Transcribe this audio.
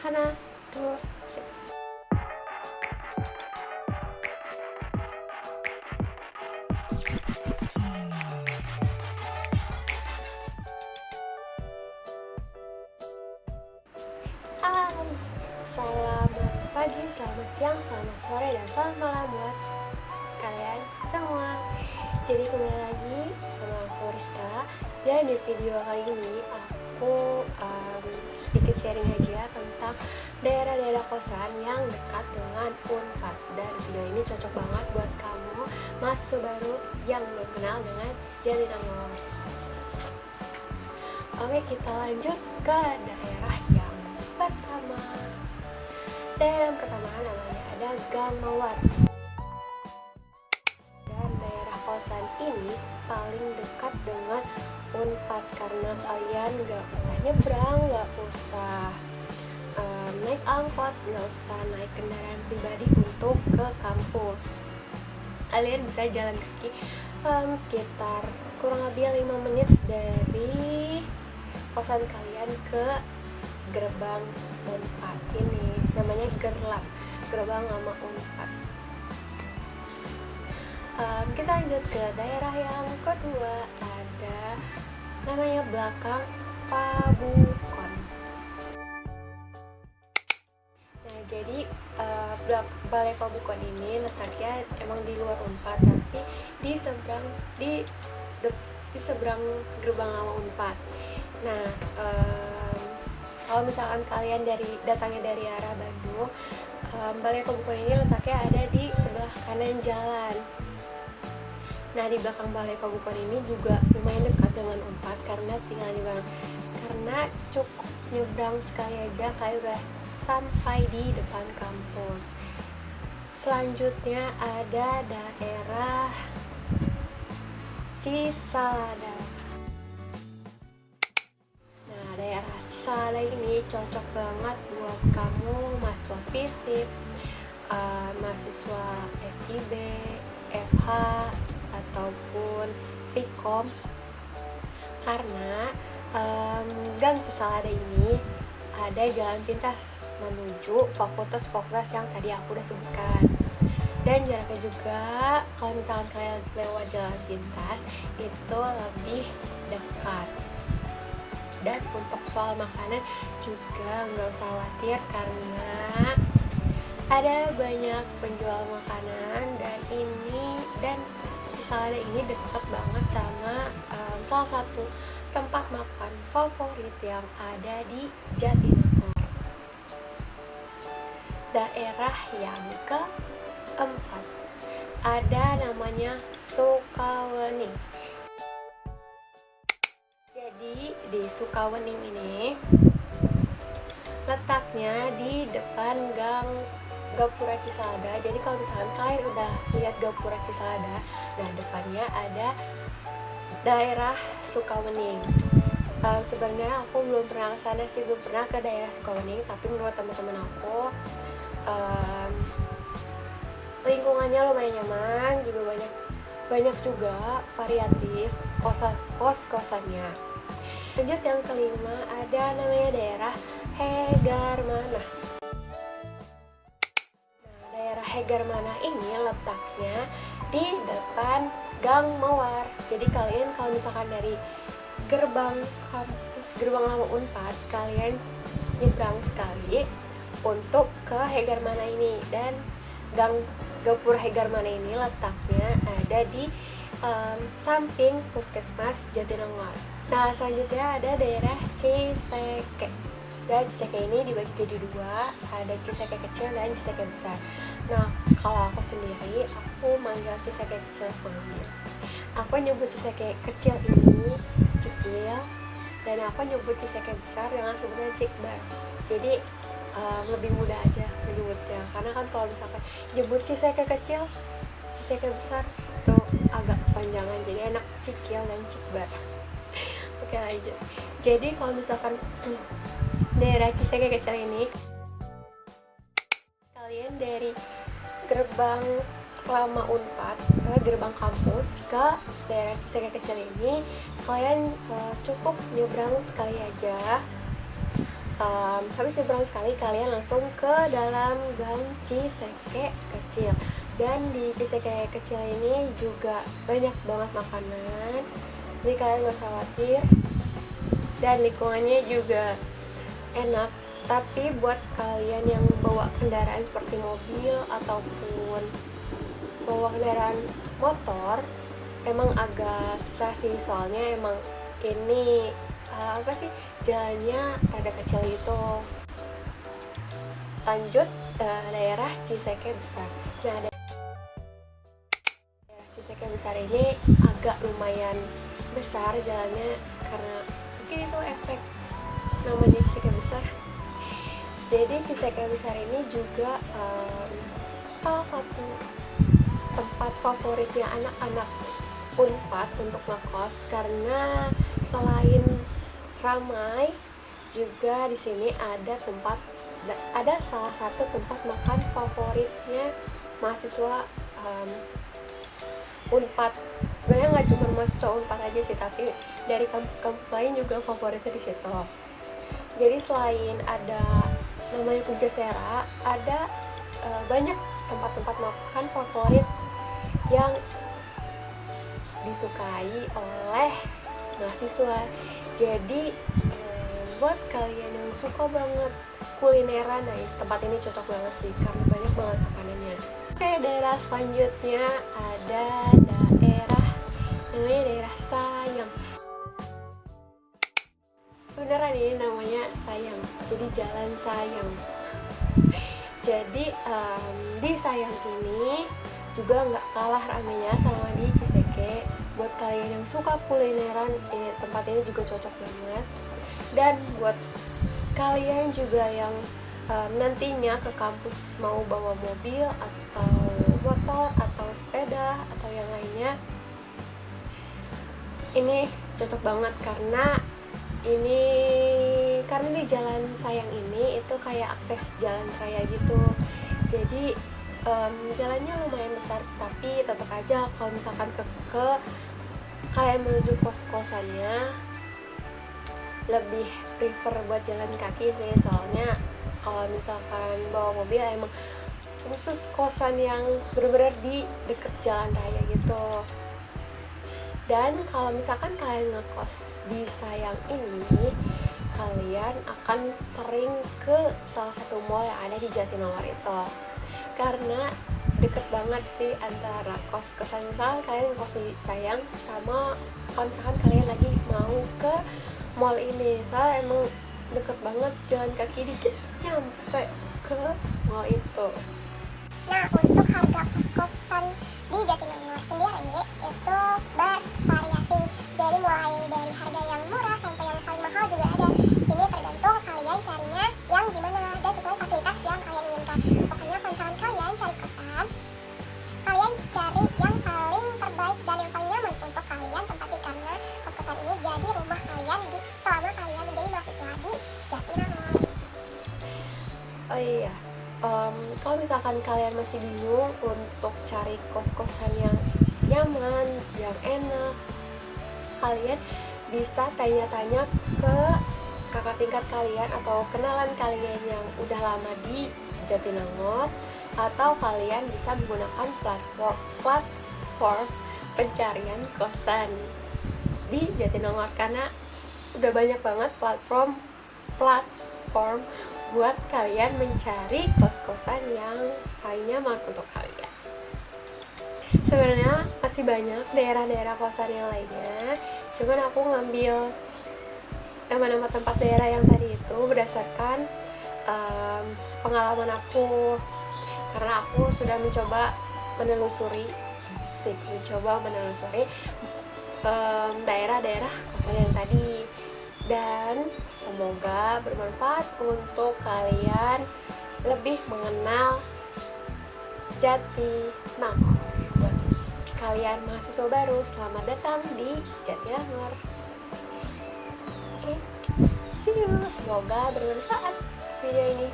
Hana, dua, sip. Hai, selamat pagi, selamat siang, selamat sore, dan selamat malam buat kalian semua. Jadi kembali lagi sama aku Rizka. Dan di video kali ini aku sedikit sharing aja tentang daerah-daerah kosan yang dekat dengan Unpad. Dan video ini cocok banget buat kamu mahasiswa baru yang belum kenal dengan Jatinangor. Oke, kita lanjut ke daerah yang pertama. Daerah yang pertama namanya ada Gang Mawar. Dan daerah kosan ini paling dekat dengan Unpad karena kalian gak usah nyebrang, gak usah naik angkot, gak usah naik kendaraan pribadi untuk ke kampus. Kalian bisa jalan kaki sekitar kurang lebih 5 menit dari kosan kalian ke gerbang Unpad. Ini namanya gerbang lama Unpad. Kita lanjut ke daerah yang kedua, ada namanya Belakang Pabukon. Nah, jadi Balai Pabukon ini letaknya emang di luar Unpad, tapi di seberang gerbang lama Unpad. Nah, kalau misalkan kalian datangnya dari arah Bandung, Balai Pabukon ini letaknya ada di sebelah kanan jalan. Nah, di belakang Balai Pabukon ini juga lumayan dekat dengan Unpad karena tinggal di belakang. Karena cukup nyebrang sekali aja kalian udah sampai di depan kampus. Selanjutnya ada daerah Cisalada. Nah, daerah Cisalada ini cocok banget buat kamu mahasiswa fisip, mahasiswa FIB, FH, ataupun Vkom, karena Gang Cisalada ini ada jalan pintas menuju fakultas-fakultas yang tadi aku udah sebutkan. Dan jaraknya juga kalau misalkan kalian lewat jalan pintas itu lebih dekat. Dan untuk soal makanan juga nggak usah khawatir karena ada banyak penjual makanan. Dan Cisalada ini dekat banget sama salah satu tempat makan favorit yang ada di Jatinangor. Daerah yang keempat ada namanya Sukawening. Jadi di Sukawening ini letaknya di depan Gapura Cisalada. Jadi kalau misalkan kalian udah lihat Gapura Cisalada, nah depannya ada daerah Sukawening. Sebenarnya aku belum pernah ke sana sih, belum pernah ke daerah Sukawening, tapi menurut teman-teman aku lingkungannya lumayan nyaman, juga banyak juga variatif kos-kosannya. Lanjut yang kelima ada namanya daerah Hegarmana. Nah, daerah Hegarmana ini letaknya di depan Gang Mawar. Jadi kalian kalau misalkan dari gerbang lama Unpad, kalian nyebrang sekali untuk ke Hegarmana ini. Dan Gapura Hegarmana ini letaknya ada di samping Puskesmas Jatinangor. Nah, selanjutnya ada daerah Ciseke. Dan Ciseke ini dibagi jadi dua, ada Ciseke kecil dan Ciseke besar. Nah, kalau aku sendiri, aku manggil Ciseke kecil dulu. Aku nyebut Ciseke kecil ini Cikil, dan aku nyebut Ciseke besar dengan sebutan Cikbar. Jadi lebih mudah aja menyebutnya, karena kan kalau misalkan nyebut Ciseke kecil, Ciseke besar itu agak panjangan, jadi enak Cikil dan Cikbar. Oke, lanjut. Jadi kalau misalkan daerah Ciseke kecil ini, kalian dari gerbang lama Unpad ke gerbang kampus ke daerah Ciseke kecil ini, kalian cukup nyebrang sekali aja habis nyebrang sekali kalian langsung ke dalam gang Ciseke kecil. Dan di Ciseke kecil ini juga banyak banget makanan, jadi kalian gak usah khawatir. Dan lingkungannya juga enak. Tapi buat kalian yang bawa kendaraan seperti mobil ataupun bawa kendaraan motor, emang agak susah sih, soalnya emang ini jalannya rada kecil gitu. Lanjut daerah Ciseke Besar. Nah, daerah Ciseke Besar ini agak lumayan besar jalannya, karena mungkin itu efek namanya Ciseke Besar. Jadi Ciseke Besar ini juga salah satu tempat favoritnya anak-anak Unpad untuk ngekos, karena selain ramai juga di sini ada salah satu tempat makan favoritnya mahasiswa Unpad. Sebenarnya nggak cuma mahasiswa Unpad aja sih, tapi dari kampus-kampus lain juga favoritnya di situ. Jadi selain ada namanya Pujasera, ada banyak tempat-tempat makan favorit yang disukai oleh mahasiswa. Jadi buat kalian yang suka banget kulineran, nah tempat ini cocok banget sih karena banyak banget makanannya. Oke, daerah selanjutnya ada namanya daerah Sayang. Beneran ini namanya Sayang, jadi Jalan Sayang. Jadi di Sayang ini juga nggak kalah ramenya sama di Ciseke. Buat kalian yang suka kulineran, tempat ini juga cocok banget. Dan buat kalian juga yang nantinya ke kampus mau bawa mobil atau motor atau sepeda atau yang lainnya, ini cocok banget karena di Jalan Sayang ini itu kayak akses jalan raya gitu. Jadi jalannya lumayan besar, tapi tetap aja kalau misalkan ke kayak menuju kos-kosannya lebih prefer buat jalan kaki sih, soalnya kalau misalkan bawa mobil emang khusus kosan yang bener-bener di deket jalan raya gitu. Dan kalau misalkan kalian ngekos di Sayang ini, kalian akan sering ke salah satu mall yang ada di Jatinangor itu, karena deket banget sih antara kos-kosan. Misalkan kalian ngekos di Sayang sama kalau misalkan kalian lagi mau ke mall ini, soalnya emang deket banget, jalan kaki dikit nyampe ke mall itu. Nah, untuk harga kos-kosan di Jatinangor sendiri itu bervariasi. Jadi mulai dari harga yang murah sampai yang paling mahal juga ada. Ini tergantung kalian carinya yang gimana dan sesuai fasilitas yang kalian inginkan. Pokoknya kalau misalkan kalian cari kosan, kalian cari yang paling terbaik dan yang paling nyaman untuk kalian tempati, karena kos-kosan ini jadi rumah kalian selama kalian menjadi mahasiswa di Jatinangor. Oh iya, kalau misalkan kalian masih bingung untuk cari kos-kosan yang nyaman, yang enak, kalian bisa tanya-tanya ke kakak tingkat kalian atau kenalan kalian yang udah lama di Jatinangor, atau kalian bisa menggunakan platform pencarian kosan di Jatinangor, karena udah banyak banget platform buat kalian mencari kos-kosan yang paling nyaman untuk kalian. Sebenarnya masih banyak daerah-daerah kosan yang lainnya, cuman aku ngambil nama-nama tempat daerah yang tadi itu berdasarkan pengalaman aku, karena aku sudah mencoba menelusuri daerah-daerah kosan yang tadi, dan semoga bermanfaat untuk kalian lebih mengenal Jatinangor. Buat kalian mahasiswa baru, selamat datang di Jatinangor. Oke, see you. Semoga bermanfaat video ini.